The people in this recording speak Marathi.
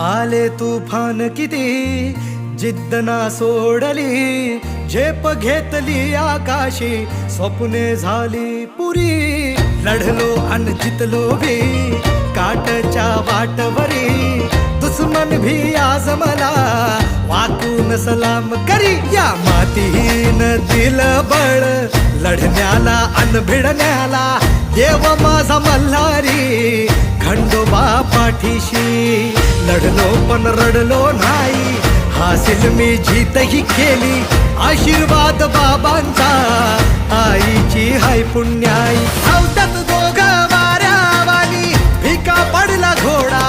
आले तुफान किती जिद्द ना सोडली, झेप घेतली आकाशी, स्वप्ने झाली पुरी. लढलो अन जितलो भी काटच्या वाटवरी, दुश्मन भी आज मला वाकून सलाम करी. या मातीन दिलं बळ लढण्याला अन भिडण्याला, देव माझा मल्हारी खंडोबा पाठीशी. लढलो पण रडलो नाही, हासिल मी जीतही केली, आशीर्वाद बाबांचा आईची हाय पुण्याई. धावतात दोघं वाऱ्यावानी, फिका पडला घोडा